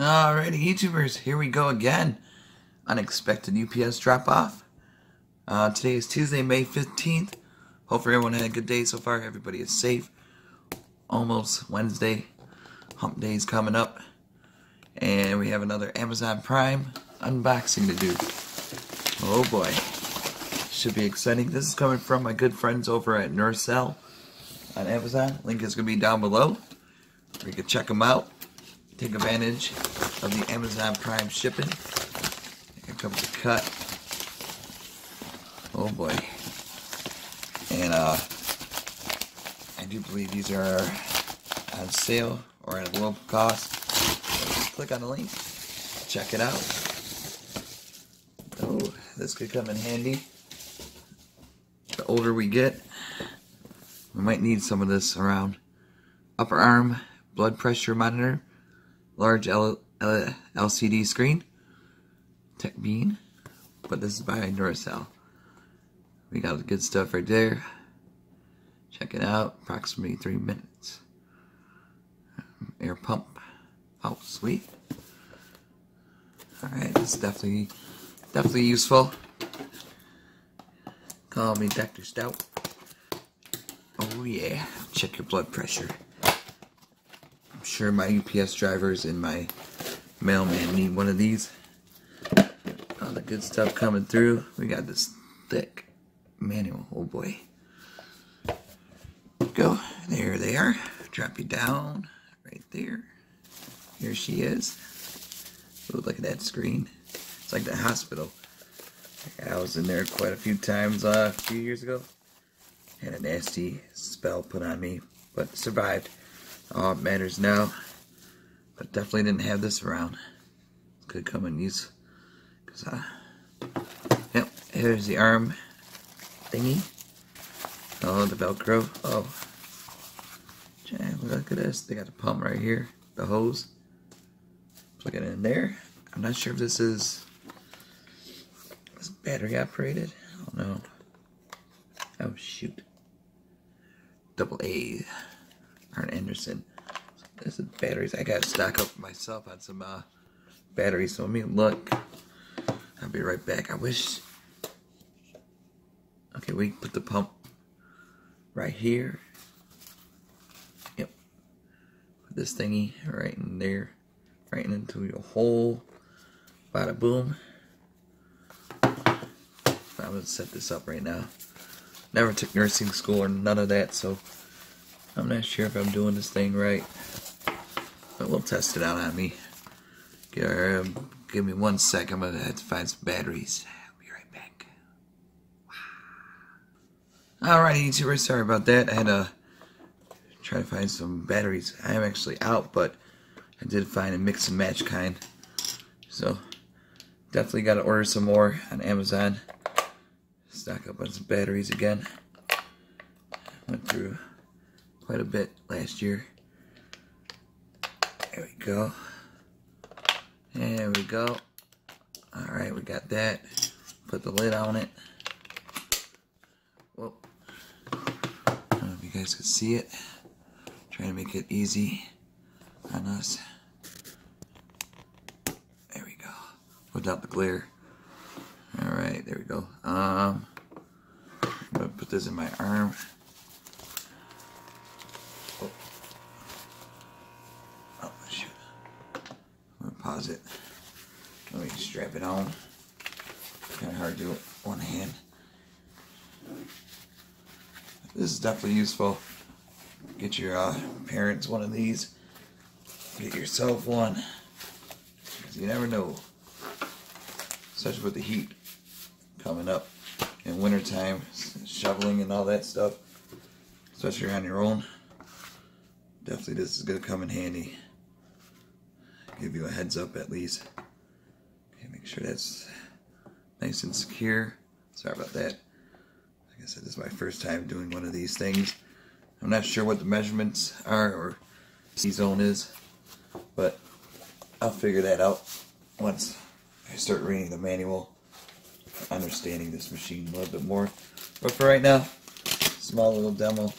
Alrighty, YouTubers, here we go again. Unexpected UPS drop-off. Today is Tuesday, May 15th. Hopefully everyone had a good day so far. Everybody is safe. Almost Wednesday. Hump Day is coming up. And we have another Amazon Prime unboxing to do. Oh boy. Should be exciting. This is coming from my good friends over at Nurcell on Amazon. Link is going to be down below. You can check them out. Take advantage of the Amazon Prime shipping. Here comes the cut. Oh boy. And I do believe these are on sale or at a low cost. So click on the link. Check it out. Oh, this could come in handy. The older we get, we might need some of this around. Upper arm blood pressure monitor. Large LCD screen. Tech Bean. But this is by Nurcell. We got the good stuff right there. Check it out. Approximately 3 minutes. Air pump. Oh, sweet. Alright, this is definitely useful. Call me Dr. Stout. Oh yeah. Check your blood pressure. I'm sure my UPS drivers and my mailman need one of these. All the good stuff coming through. We got this thick manual. Oh boy. Go. There they are. Drop you down. Right there. Here she is. Ooh, look at that screen. It's like the hospital. I was in there quite a few times a few years ago. Had a nasty spell put on me, but survived. All it matters now. But definitely didn't have this around. Could come in use. Yep, here's the arm thingy. Oh, the Velcro. Oh. Look at this. They got the pump right here. The hose. Plug it in there. I'm not sure if this is battery operated. I don't know. Oh, shoot. Double A. Arn Anderson. This is batteries. I gotta stock up myself on some batteries. So let me look. I'll be right back. I wish. Okay, we put the pump right here. Yep. Put this thingy right in there. Right into your hole. Bada boom. I'm gonna set this up right now. Never took nursing school or none of that, so I'm not sure if I'm doing this thing right. But we'll test it out on me. Give me 1 sec. I'm gonna have to find some batteries. I'll be right back. Alright, YouTubers, sorry about that. I had to try to find some batteries. I am actually out, but I did find a mix and match kind. So definitely got to order some more on Amazon. Stock up on some batteries again. Went through quite a bit last year. There we go. There we go. Alright, we got that. Put the lid on it. Whoa. I don't know if you guys can see it. Trying to make it easy on us. There we go. Without the glare. Alright, there we go. I'm going to put this in my arm. Oh, shoot. I'm going to pause it. Let me strap it on. Kind of hard to do it with one hand. This is definitely useful. Get your parents one of these. Get yourself one. Because you never know. Especially with the heat coming up in wintertime, shoveling and all that stuff, especially on your own. Definitely this is going to come in handy. Give you a heads up at least. Okay, make sure that's nice and secure. Sorry about that. Like I said, this is my first time doing one of these things. I'm not sure what the measurements are or C-zone is, but I'll figure that out once I start reading the manual, understanding this machine a little bit more. But for right now, small little demo.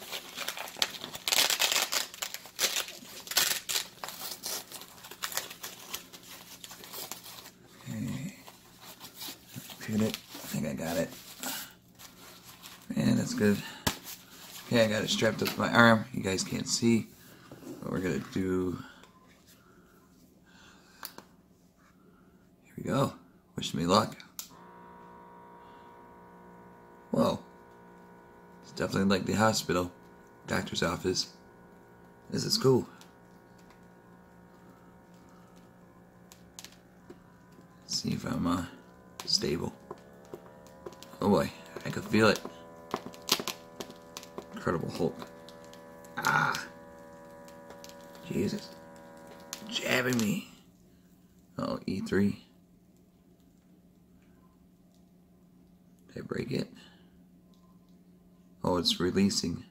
get it? I think I got it. And that's good. Okay, I got it strapped up to my arm. You guys can't see, but we're gonna do. Here we go. Wish me luck. Whoa. It's definitely like the hospital, doctor's office. This is cool. Let's see if I'm stable. Oh boy, I can feel it. Incredible Hulk. Ah. Jesus. Jabbing me. Oh, E3. Did I break it? Oh, it's releasing.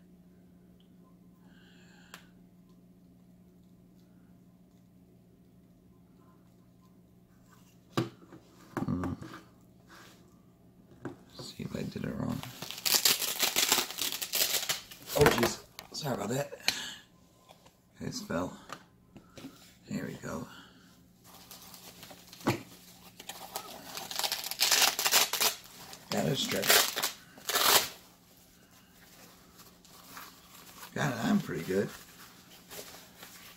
See if I did it wrong. Oh, jeez. Sorry about that. It fell. There we go. Got it stretched. Got it on pretty good.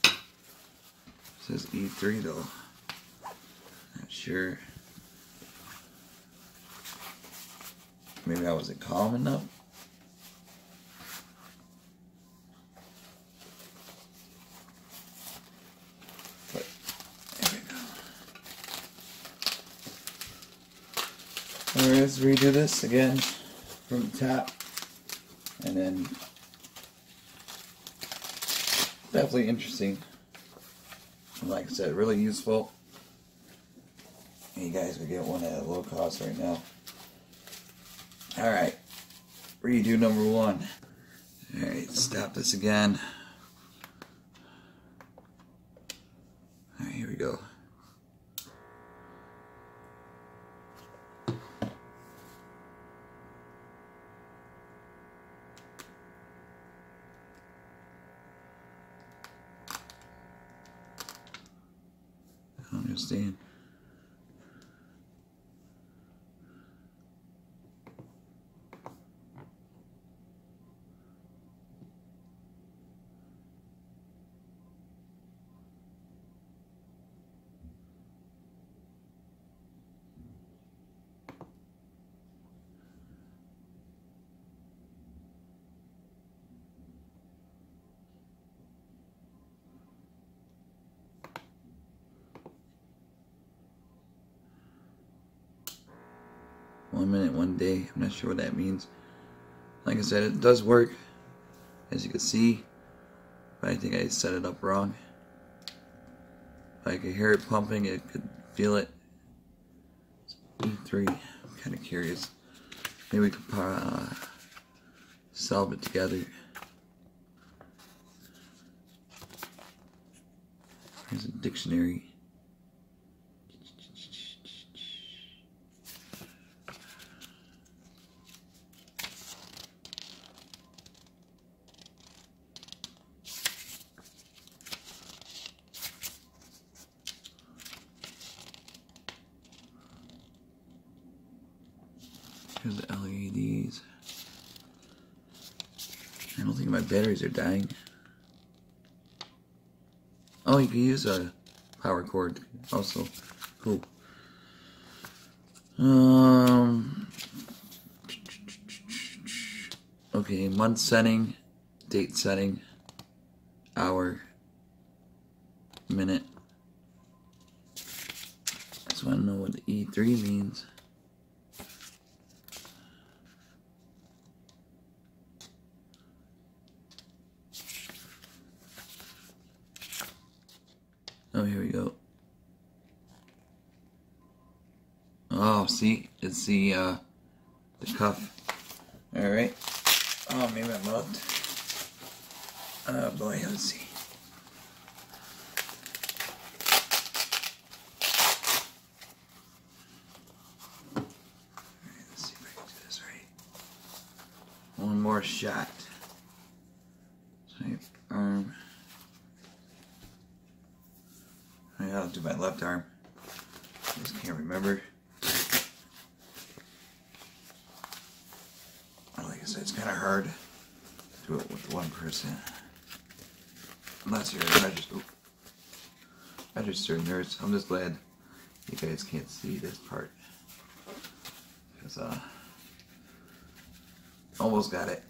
It says E3 though. Not sure. Maybe I wasn't calm enough. But there we go. Alright, let's redo this again from the top. And then definitely interesting. And like I said, really useful. And you guys will get one at a low cost right now. Alright, redo number 1. Alright, stop this again. Alright, here we go. I don't understand. One minute, one day. I'm not sure what that means. Like I said, it does work, as you can see, but I think I set it up wrong. I could hear it pumping, I could feel it. E3. I'm kind of curious. Maybe we could solve it together. Here's a dictionary. Here's the LEDs. I don't think my batteries are dying. Oh, you can use a power cord also. Cool. Okay, month setting, date setting, hour, minute. Just want to know what the E3 means. Oh, here we go. Oh, see, it's the cuff. All right. Oh, maybe I'm looked. Oh boy, let's see. All right, let's see if I can do this right. One more shot. Same arm. I'll do my left arm. I just can't remember. I said, it's kind of hard to do it with one person. Unless you're a registered nurse. I'm just glad you guys can't see this part. Because, almost got it.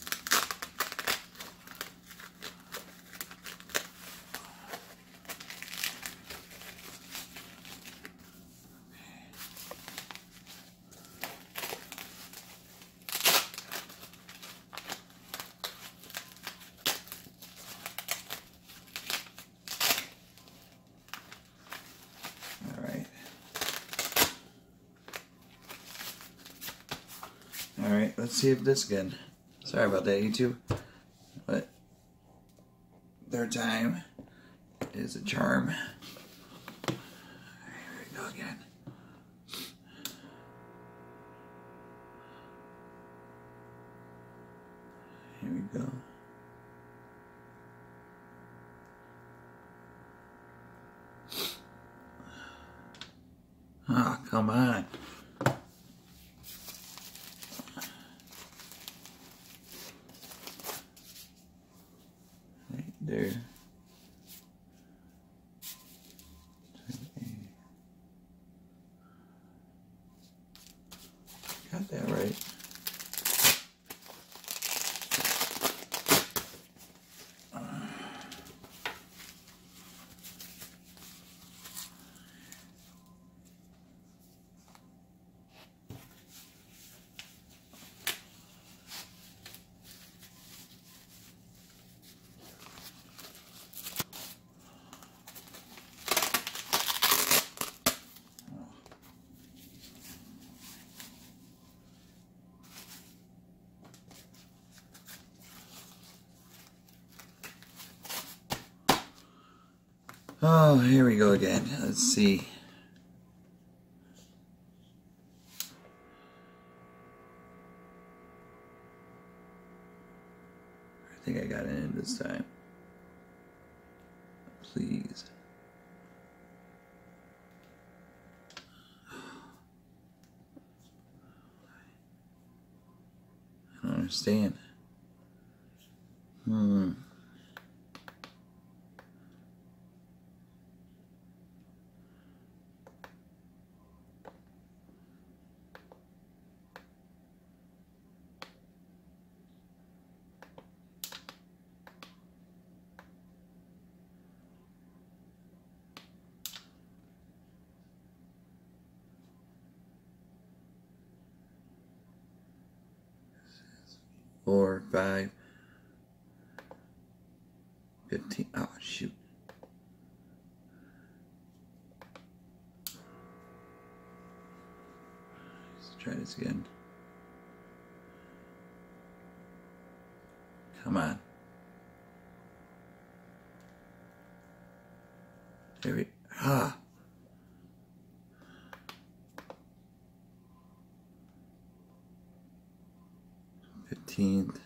Alright, let's see if this again. Sorry about that, YouTube. But third time is a charm. Here we go again. Here we go. Ah, oh, come on. There. Got that right. Oh, here we go again. Let's see. I think I got it in this time. Please. I don't understand. 4, 5, 15. Oh, shoot. Let's try this again. Come on. There we ah. 15th.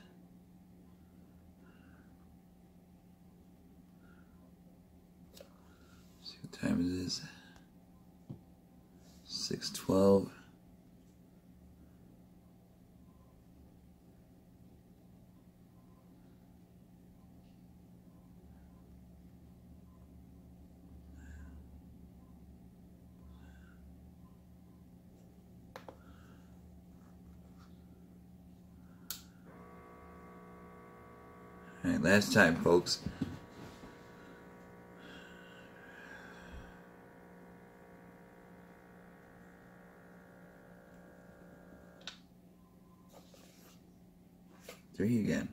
See what time it is. 6:12. All right, last time, folks. Three again.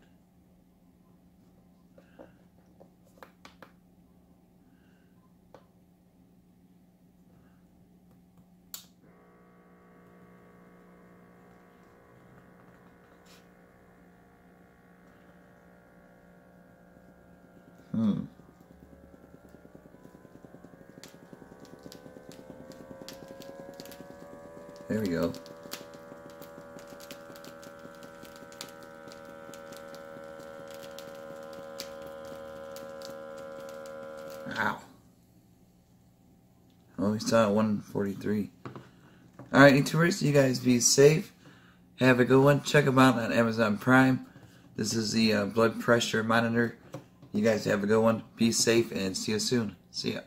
There we go. Wow. Oh, we saw 143. Alright, YouTubers, you guys be safe. Have a good one. Check them out on Amazon Prime. This is the blood pressure monitor. You guys have a good one. Be safe and see you soon. See ya.